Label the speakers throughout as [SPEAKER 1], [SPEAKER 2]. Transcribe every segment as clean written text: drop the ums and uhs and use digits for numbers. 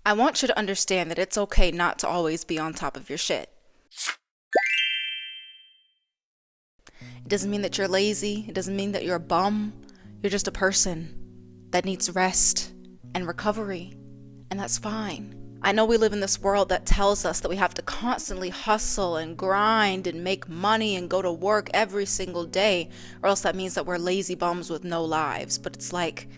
[SPEAKER 1] I want you to understand that it's okay not to always be on top of your shit. It doesn't mean that you're lazy. It doesn't mean that you're a bum. You're just a person that needs rest and recovery, and that's fine. I know we live in this world that tells us that we have to constantly hustle and grind and make money and go to work every single day, or else that means that we're lazy bums with no lives. But it's like,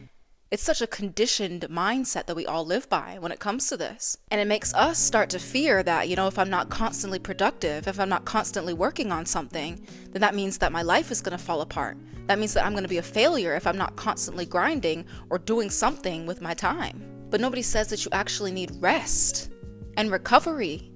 [SPEAKER 1] it's such a conditioned mindset that we all live by when it comes to this. And it makes us start to fear that, if I'm not constantly productive, if I'm not constantly working on something, then that means that my life is going to fall apart. That means that I'm going to be a failure if I'm not constantly grinding or doing something with my time. But nobody says that you actually need rest and recovery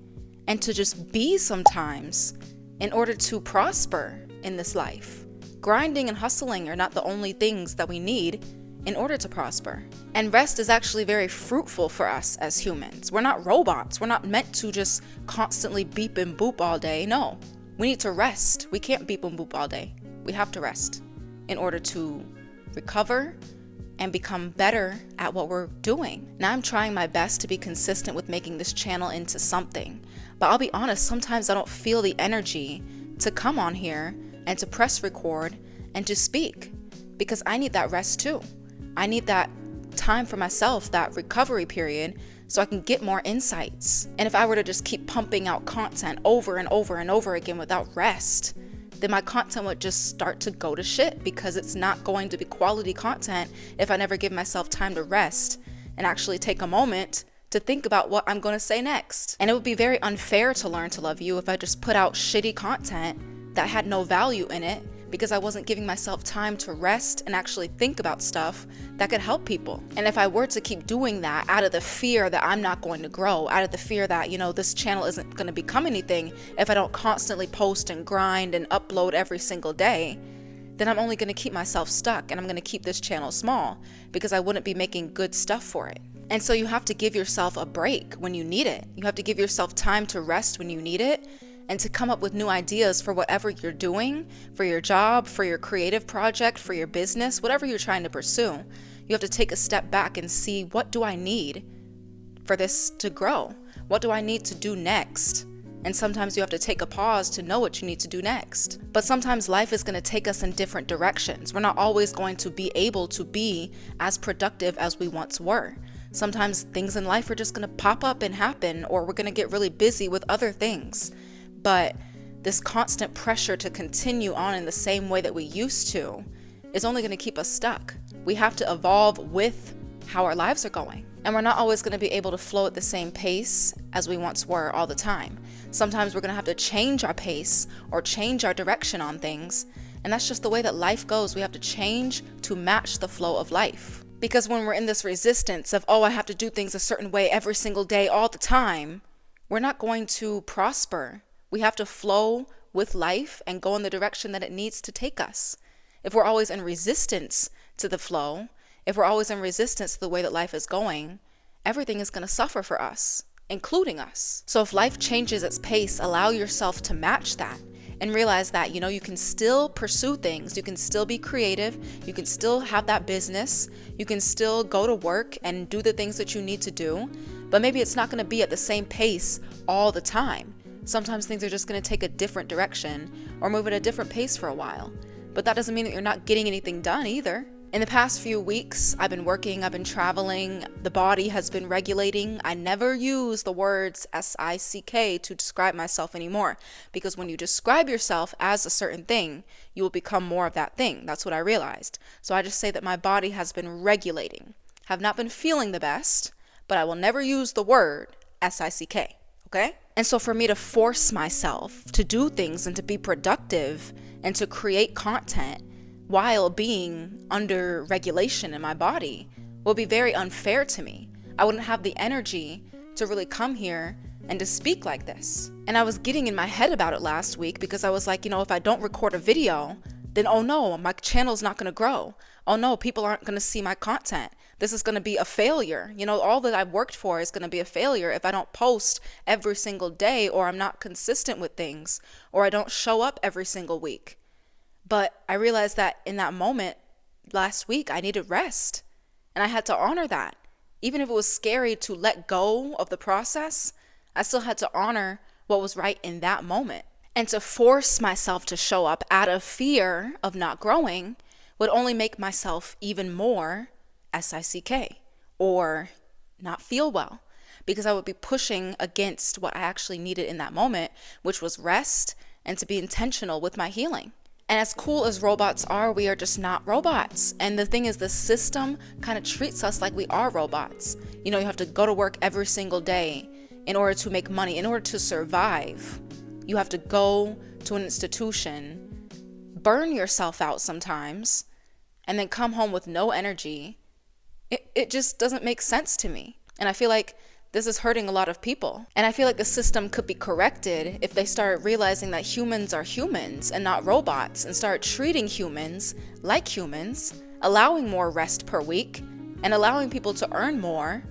[SPEAKER 1] and to just be sometimes in order to prosper in this life. Grinding and hustling are not the only things that we need in order to prosper. And rest is actually very fruitful for us as humans. We're not robots. We're not meant to just constantly beep and boop all day. No, we need to rest. We can't beep and boop all day. We have to rest in order to recover and become better at what we're doing. Now I'm trying my best to be consistent with making this channel into something. But I'll be honest, sometimes I don't feel the energy to come on here and to press record and to speak, because I need that rest too. I need that time for myself, that recovery period, so I can get more insights. And if I were to just keep pumping out content over and over and over again without rest, then my content would just start to go to shit, because it's not going to be quality content if I never give myself time to rest and actually take a moment to think about what I'm going to say next. And it would be very unfair to Learn to Love You if I just put out shitty content that had no value in it, because I wasn't giving myself time to rest and actually think about stuff that could help people. And if I were to keep doing that out of the fear that I'm not going to grow, out of the fear that, this channel isn't going to become anything if I don't constantly post and grind and upload every single day, then I'm only going to keep myself stuck, and I'm going to keep this channel small because I wouldn't be making good stuff for it. And so you have to give yourself a break when you need it. You have to give yourself time to rest when you need it, and to come up with new ideas for whatever you're doing, for your job, for your creative project, for your business, whatever you're trying to pursue. You have to take a step back and see, what do I need for this to grow? What do I need to do next? And sometimes you have to take a pause to know what you need to do next. But sometimes life is going to take us in different directions. We're not always going to be able to be as productive as we once were. Sometimes things in life are just going to pop up and happen, or we're going to get really busy with other things. But this constant pressure to continue on in the same way that we used to is only going to keep us stuck. We have to evolve with how our lives are going. And we're not always going to be able to flow at the same pace as we once were all the time. Sometimes we're going to have to change our pace or change our direction on things. And that's just the way that life goes. We have to change to match the flow of life. Because when we're in this resistance of, I have to do things a certain way every single day all the time, we're not going to prosper. We have to flow with life and go in the direction that it needs to take us. If we're always in resistance to the flow, if we're always in resistance to the way that life is going, everything is going to suffer for us, including us. So if life changes its pace, allow yourself to match that and realize that, you can still pursue things. You can still be creative. You can still have that business. You can still go to work and do the things that you need to do. But maybe it's not going to be at the same pace all the time. Sometimes things are just going to take a different direction or move at a different pace for a while. But that doesn't mean that you're not getting anything done either. In the past few weeks, I've been working, I've been traveling, the body has been regulating. I never use the words SICK to describe myself anymore, because when you describe yourself as a certain thing, you will become more of that thing. That's what I realized. So I just say that my body has been regulating. Have not been feeling the best, but I will never use the word SICK. Okay? And so for me to force myself to do things and to be productive and to create content while being under regulation in my body will be very unfair to me. I wouldn't have the energy to really come here and to speak like this. And I was getting in my head about it last week, because I was like, if I don't record a video, then oh no, my channel's not going to grow. Oh no, people aren't going to see my content. This is going to be a failure. All that I've worked for is going to be a failure if I don't post every single day, or I'm not consistent with things, or I don't show up every single week. But I realized that in that moment last week, I needed rest, and I had to honor that. Even if it was scary to let go of the process, I still had to honor what was right in that moment. And to force myself to show up out of fear of not growing would only make myself even more SICK or not feel well, because I would be pushing against what I actually needed in that moment, which was rest and to be intentional with my healing. And as cool as robots are, we are just not robots. And the thing is, the system kind of treats us like we are robots. You know, you have to go to work every single day in order to make money, in order to survive. You have to go to an institution, burn yourself out sometimes, and then come home with no energy. It just doesn't make sense to me. And I feel like this is hurting a lot of people. And I feel like the system could be corrected if they start realizing that humans are humans and not robots, and start treating humans like humans, allowing more rest per week, and allowing people to earn more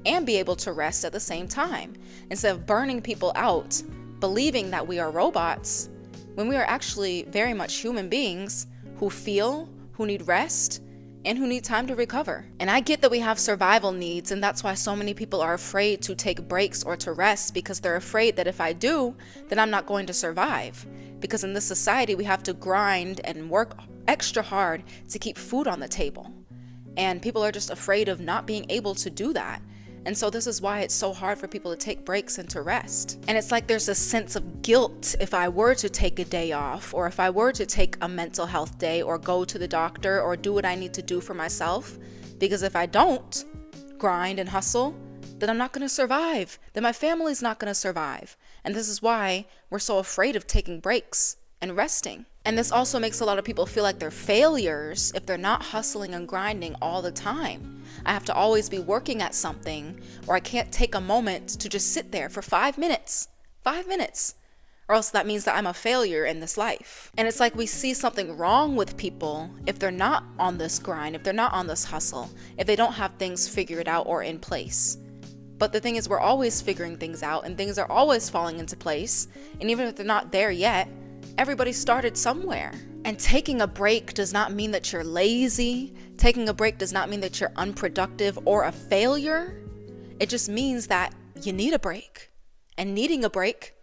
[SPEAKER 1] and be able to rest at the same time, instead of burning people out, believing that we are robots, when we are actually very much human beings who feel, who need rest, and who need time to recover. And I get that we have survival needs, and that's why so many people are afraid to take breaks or to rest, because they're afraid that if I do, then I'm not going to survive. Because in this society, we have to grind and work extra hard to keep food on the table. And people are just afraid of not being able to do that. And so this is why it's so hard for people to take breaks and to rest. And it's like there's a sense of guilt if I were to take a day off, or if I were to take a mental health day, or go to the doctor, or do what I need to do for myself. Because if I don't grind and hustle, then I'm not going to survive. Then my family's not going to survive. And this is why we're so afraid of taking breaks and resting. And this also makes a lot of people feel like they're failures if they're not hustling and grinding all the time. I have to always be working at something, or I can't take a moment to just sit there for 5 minutes, or else that means that I'm a failure in this life. And it's like we see something wrong with people if they're not on this grind, if they're not on this hustle, if they don't have things figured out or in place. But the thing is, we're always figuring things out, and things are always falling into place. And even if they're not there yet, everybody started somewhere. And taking a break does not mean that you're lazy. Taking a break does not mean that you're unproductive or a failure. It just means that you need a break. And needing a break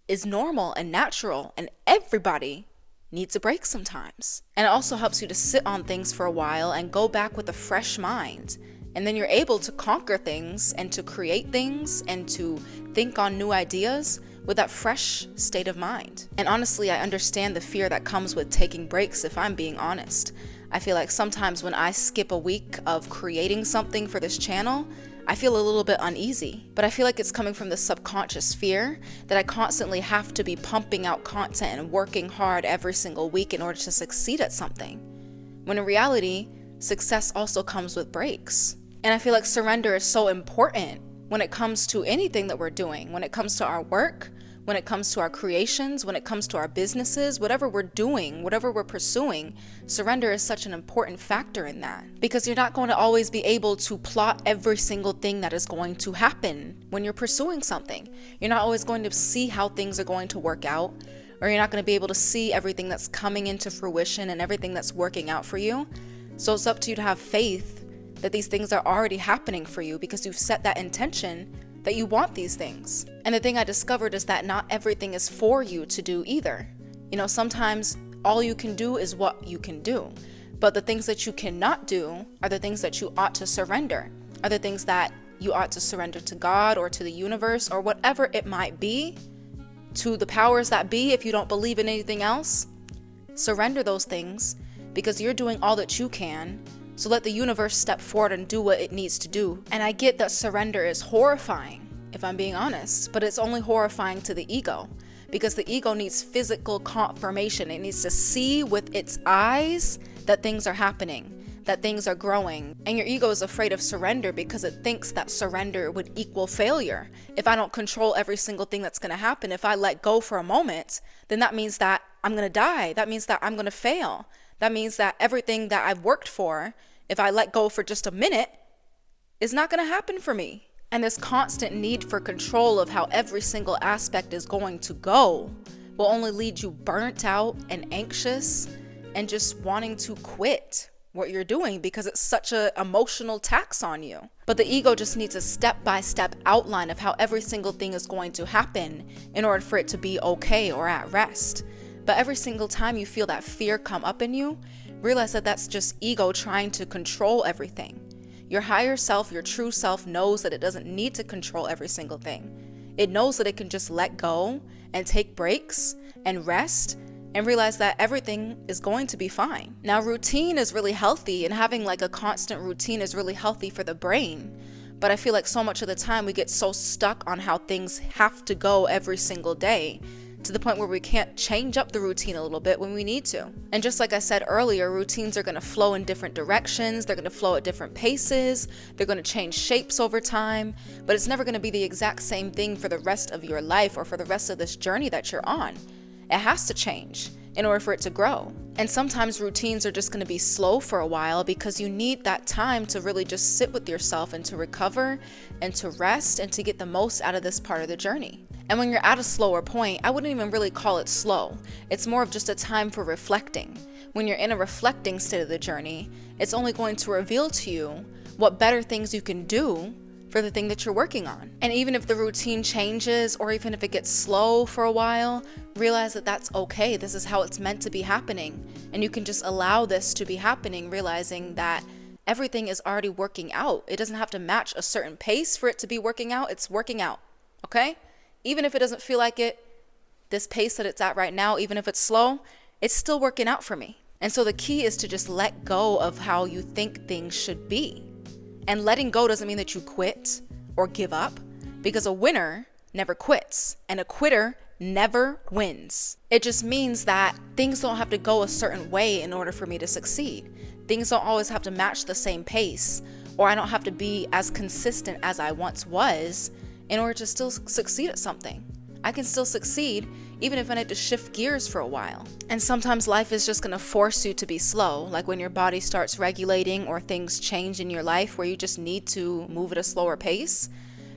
[SPEAKER 1] is normal and natural, and everybody needs a break sometimes. And it also helps you to sit on things for a while and go back with a fresh mind. And then you're able to conquer things and to create things and to think on new ideas with that fresh state of mind. And honestly, I understand the fear that comes with taking breaks, if I'm being honest. I feel like sometimes when I skip a week of creating something for this channel, I feel a little bit uneasy. But I feel like it's coming from the subconscious fear that I constantly have to be pumping out content and working hard every single week in order to succeed at something. When in reality, success also comes with breaks. And I feel like surrender is so important when it comes to anything that we're doing, when it comes to our work, when it comes to our creations, when it comes to our businesses, whatever we're doing, whatever we're pursuing. Surrender is such an important factor in that, because you're not going to always be able to plot every single thing that is going to happen when you're pursuing something. You're not always going to see how things are going to work out, or you're not going to be able to see everything that's coming into fruition and everything that's working out for you. So it's up to you to have faith that these things are already happening for you, because you've set that intention that you want these things. And the thing I discovered is that not everything is for you to do either. You know, sometimes all you can do is what you can do. But the things that you cannot do are the things that you ought to surrender, are the things that you ought to surrender to God or to the universe or whatever it might be, to the powers that be. If you don't believe in anything else, surrender those things, because you're doing all that you can. So let the universe step forward and do what it needs to do. And I get that surrender is horrifying, if I'm being honest, but it's only horrifying to the ego, because the ego needs physical confirmation. It needs to see with its eyes that things are happening, that things are growing. And your ego is afraid of surrender because it thinks that surrender would equal failure. If I don't control every single thing that's going to happen, if I let go for a moment, then that means that I'm going to die. That means that I'm going to fail. That means that everything that I've worked for, if I let go for just a minute, is not going to happen for me. And this constant need for control of how every single aspect is going to go will only lead you burnt out and anxious and just wanting to quit. what you're doing because it's such a emotional tax on you. But the ego just needs a step-by-step outline of how every single thing is going to happen in order for it to be okay or at rest. But every single time you feel that fear come up in you, realize that that's just ego trying to control everything. Your higher self, your true self, knows that it doesn't need to control every single thing. It knows that it can just let go and take breaks and rest and realize that everything is going to be fine. Now, routine is really healthy, and having like a constant routine is really healthy for the brain. But I feel like so much of the time we get so stuck on how things have to go every single day, to the point where we can't change up the routine a little bit when we need to. And just like I said earlier, routines are going to flow in different directions. They're going to flow at different paces. They're going to change shapes over time, but it's never going to be the exact same thing for the rest of your life or for the rest of this journey that you're on. It has to change in order for it to grow. And sometimes routines are just going to be slow for a while because you need that time to really just sit with yourself and to recover and to rest and to get the most out of this part of the journey. And when you're at a slower point, I wouldn't even really call it slow. It's more of just a time for reflecting. When you're in a reflecting state of the journey, it's only going to reveal to you what better things you can do for the thing that you're working on. And even if the routine changes, or even if it gets slow for a while, realize that that's okay. This is how it's meant to be happening. And you can just allow this to be happening, realizing that everything is already working out. It doesn't have to match a certain pace for it to be working out. It's working out, okay? Even if it doesn't feel like it, this pace that it's at right now, even if it's slow, it's still working out for me. And so the key is to just let go of how you think things should be. And letting go doesn't mean that you quit or give up, because a winner never quits and a quitter never wins. It just means that things don't have to go a certain way in order for me to succeed. Things don't always have to match the same pace, or I don't have to be as consistent as I once was in order to still succeed at something. I can still succeed even if I need to shift gears for a while. And sometimes life is just gonna force you to be slow, like when your body starts regulating or things change in your life where you just need to move at a slower pace.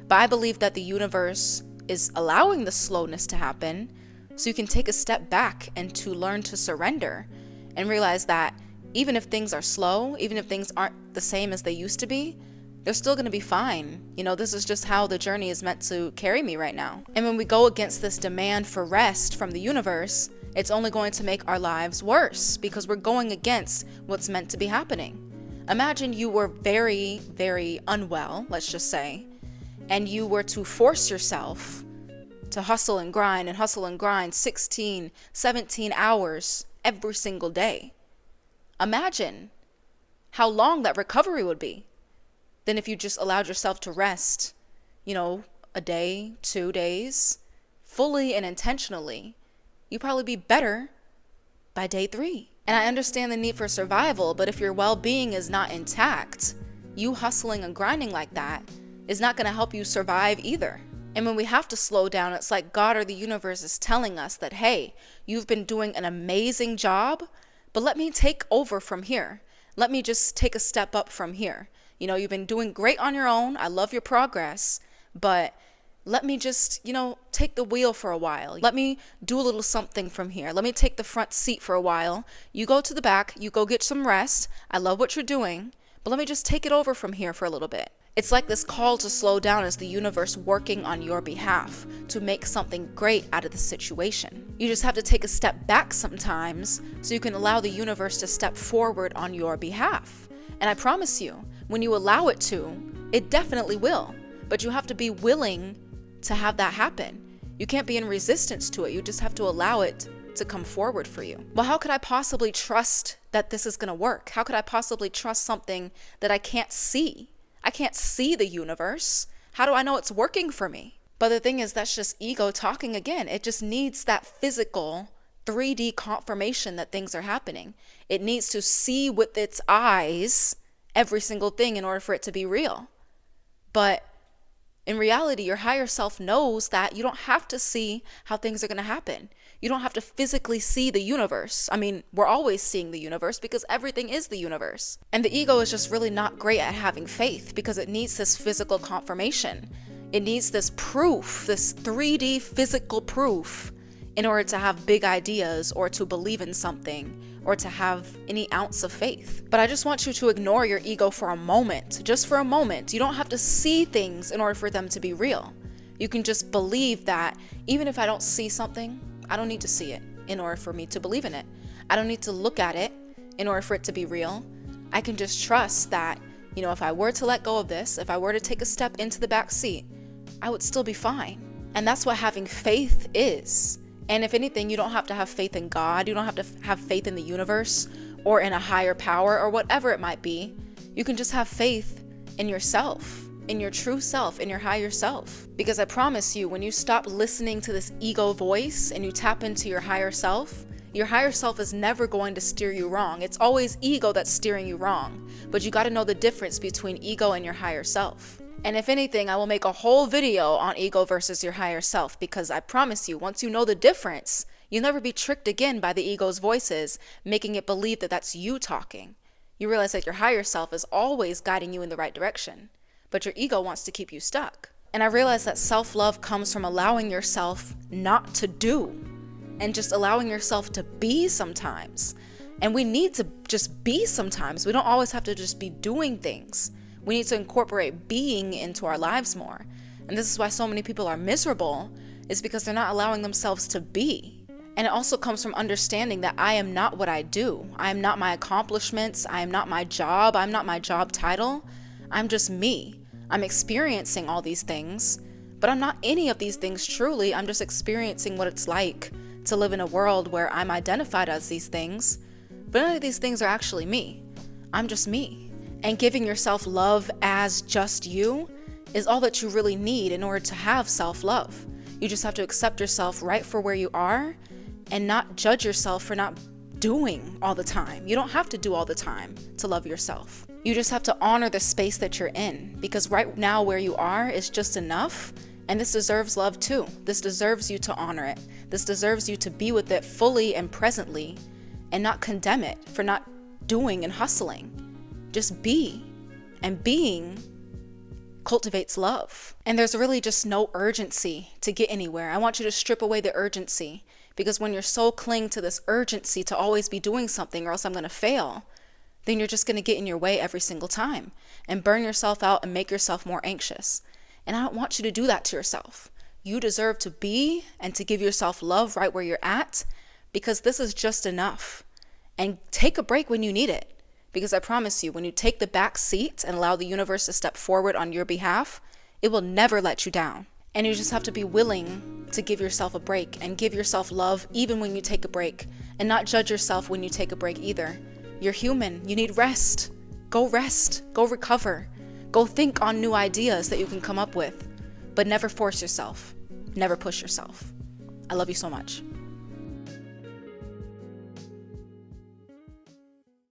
[SPEAKER 1] But I believe that the universe is allowing the slowness to happen so you can take a step back and to learn to surrender and realize that even if things are slow, even if things aren't the same as they used to be, they're still going to be fine. You know, this is just how the journey is meant to carry me right now. And when we go against this demand for rest from the universe, it's only going to make our lives worse because we're going against what's meant to be happening. Imagine you were very, very unwell, let's just say, and you were to force yourself to hustle and grind 16, 17 hours every single day. Imagine how long that recovery would be. Then if you just allowed yourself to rest, a day, 2 days, fully and intentionally, you'd probably be better by day 3. And I understand the need for survival, but if your well-being is not intact, you hustling and grinding like that is not going to help you survive either. And when we have to slow down, it's like God or the universe is telling us that, hey, you've been doing an amazing job, but let me take over from here. Let me just take a step up from here. You've been doing great on your own. I love your progress, but let me just, take the wheel for a while. Let me do a little something from here. Let me take the front seat for a while. You go to the back, you go get some rest. I love what you're doing, but let me just take it over from here for a little bit. It's like this call to slow down is the universe working on your behalf to make something great out of the situation. You just have to take a step back sometimes so you can allow the universe to step forward on your behalf. And I promise you, when you allow it to, it definitely will. But you have to be willing to have that happen. You can't be in resistance to it. You just have to allow it to come forward for you. Well, how could I possibly trust that this is going to work? How could I possibly trust something that I can't see? I can't see the universe. How do I know it's working for me? But the thing is, that's just ego talking again. It just needs that physical 3D confirmation that things are happening. It needs to see with its eyes every single thing in order for it to be real. But in reality, your higher self knows that you don't have to see how things are going to happen. You don't have to physically see the universe. I mean, we're always seeing the universe because everything is the universe. And the ego is just really not great at having faith because it needs this physical confirmation. It needs this proof, this 3D physical proof in order to have big ideas or to believe in something or to have any ounce of faith. But I just want you to ignore your ego for a moment, just for a moment. You don't have to see things in order for them to be real. You can just believe that even if I don't see something, I don't need to see it in order for me to believe in it. I don't need to look at it in order for it to be real. I can just trust that, if I were to let go of this, if I were to take a step into the back seat, I would still be fine. And that's what having faith is. And if anything, you don't have to have faith in God. You don't have to have faith in the universe or in a higher power or whatever it might be. You can just have faith in yourself, in your true self, in your higher self. Because I promise you, when you stop listening to this ego voice and you tap into your higher self is never going to steer you wrong. It's always ego that's steering you wrong. But you got to know the difference between ego and your higher self. And if anything, I will make a whole video on ego versus your higher self, because I promise you, once you know the difference, you'll never be tricked again by the ego's voices, making it believe that that's you talking. You realize that your higher self is always guiding you in the right direction, but your ego wants to keep you stuck. And I realize that self-love comes from allowing yourself not to do and just allowing yourself to be sometimes. And we need to just be sometimes. We don't always have to just be doing things. We need to incorporate being into our lives more. And this is why so many people are miserable, is because they're not allowing themselves to be. And it also comes from understanding that I am not what I do. I am not my accomplishments. I am not my job. I'm not my job title. I'm just me. I'm experiencing all these things, but I'm not any of these things truly. I'm just experiencing what it's like to live in a world where I'm identified as these things, but none of these things are actually me. I'm just me. And giving yourself love as just you is all that you really need in order to have self-love. You just have to accept yourself right for where you are and not judge yourself for not doing all the time. You don't have to do all the time to love yourself. You just have to honor the space that you're in, because right now where you are is just enough, and this deserves love too. This deserves you to honor it. This deserves you to be with it fully and presently and not condemn it for not doing and hustling. Just be, and being cultivates love. And there's really just no urgency to get anywhere. I want you to strip away the urgency, because when you're so cling to this urgency to always be doing something or else I'm going to fail, then you're just going to get in your way every single time and burn yourself out and make yourself more anxious. And I don't want you to do that to yourself. You deserve to be and to give yourself love right where you're at, because this is just enough. And take a break when you need it. Because I promise you, when you take the back seat and allow the universe to step forward on your behalf, it will never let you down. And you just have to be willing to give yourself a break and give yourself love even when you take a break, and not judge yourself when you take a break either. You're human. You need rest. Go rest. Go recover. Go think on new ideas that you can come up with, but never force yourself. Never push yourself. I love you so much.